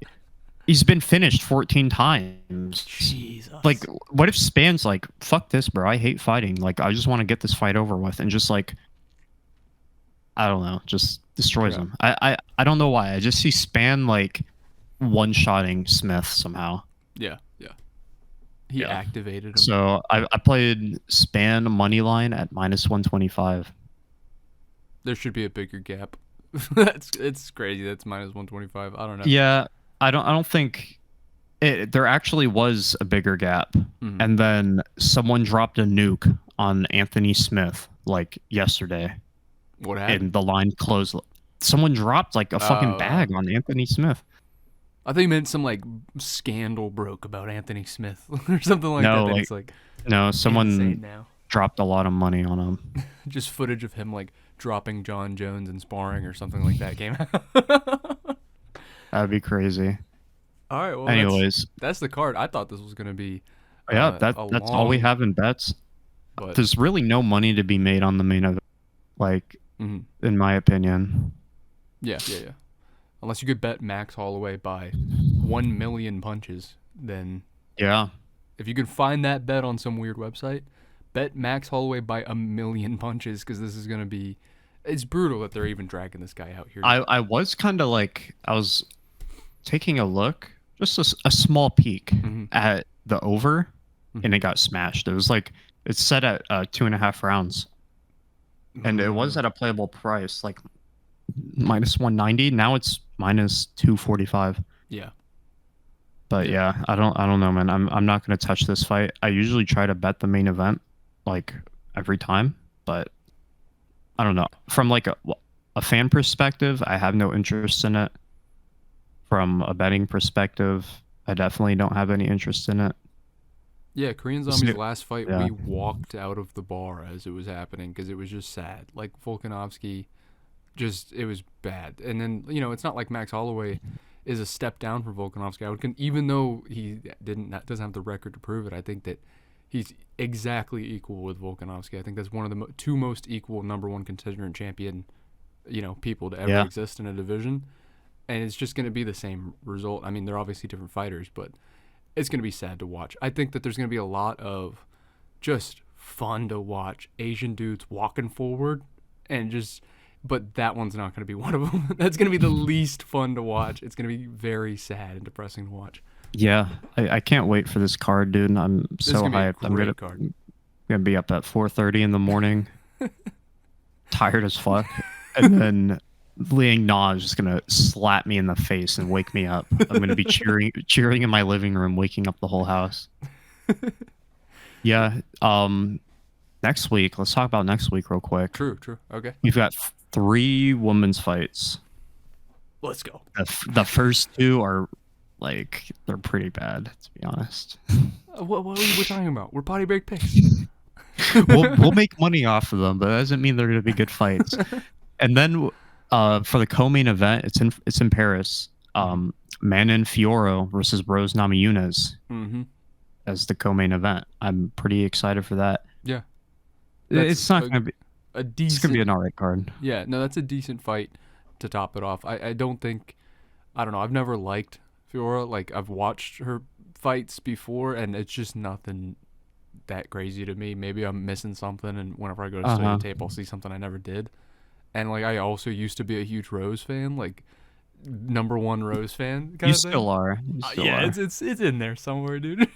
He's been finished 14 times. Jesus. Like, what if Spann's like, fuck this, bro. I hate fighting. Like, I just want to get this fight over with, and just like, I don't know, just destroys him. I don't know why. I just see Spann like one-shotting Smith somehow. Yeah. He activated him. So I played Spann money line at -125. There should be a bigger gap. It's crazy. That's -125. I don't know. Yeah, I don't think there actually was a bigger gap. And then someone dropped a nuke on Anthony Smith like yesterday. What happened? And the line closed. Someone dropped like a fucking bag on Anthony Smith. I thought you meant some like scandal broke about Anthony Smith or something like that. It's like no, someone dropped a lot of money on him. Just footage of him like dropping John Jones and sparring or something like that came out. That'd be crazy. All right. Well, anyways, that's the card. I thought this was gonna be. That's all we have in bets. But there's really no money to be made on the main event, like in my opinion. Yeah. Unless you could bet Max Holloway by 1 million punches, then if you can find that bet on some weird website, bet Max Holloway by 1 million punches, because this is gonna be. It's brutal that they're even dragging this guy out here. I was kind of like, I was taking a look, just a small peek at the over, and it got smashed. It was like, it's set at 2.5 rounds, and it was at a playable price, like -190. Now it's -245. Yeah. But yeah, I don't know, man. I'm not gonna touch this fight. I usually try to bet the main event like every time, but I don't know. From like a fan perspective, I have no interest in it. From a betting perspective, I definitely don't have any interest in it. Yeah, Korean Zombie's last fight, we walked out of the bar as it was happening because it was just sad. Like Volkanovski, it was bad. And then it's not like Max Holloway is a step down from Volkanovski. Even though he doesn't have the record to prove it, I think that he's exactly equal with Volkanovski. I think that's one of the two most equal #1 contender and champion, people to ever exist in a division. And it's just going to be the same result. I mean, they're obviously different fighters, but it's going to be sad to watch. I think that there's going to be a lot of just fun to watch Asian dudes walking forward but that one's not going to be one of them. That's going to be the least fun to watch. It's going to be very sad and depressing to watch. Yeah, I can't wait for this card, dude. I'm so hyped. I'm gonna be up at 4:30 in the morning, tired as fuck, and then Liang Na is just gonna slap me in the face and wake me up. I'm gonna be cheering in my living room, waking up the whole house. Yeah. next week, let's talk about next week real quick. True. Okay. We've got 3 women's fights. Let's go. The first 2 are like, they're pretty bad, to be honest. What are we talking about? We're potty break picks. we'll make money off of them, but that doesn't mean they're going to be good fights. And then for the co-main event, it's in Paris. Manon Fiorot versus Rose Namajunas as the co-main event. I'm pretty excited for that. Yeah. It's not going to be a decent. It's going to be an alright card. Yeah, no, that's a decent fight to top it off. I don't think, I don't know, I've never liked Fiora. Like, I've watched her fights before, and it's just nothing that crazy to me. Maybe I'm missing something, and whenever I go to study the tape, I'll see something I never did. And, like, I also used to be a huge Rose fan, like, #1 Rose fan. You still are. Yeah, it's in there somewhere, dude.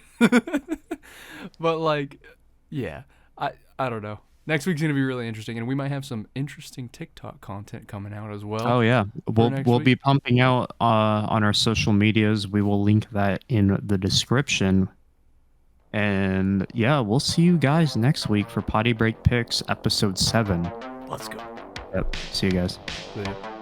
But, like, yeah, I don't know. Next week's gonna be really interesting, and we might have some interesting TikTok content coming out as well. Oh yeah, we'll be pumping out on our social medias. We will link that in the description. And yeah, we'll see you guys next week for Potty Break Picks episode 7. Let's go. Yep. See you guys. See ya.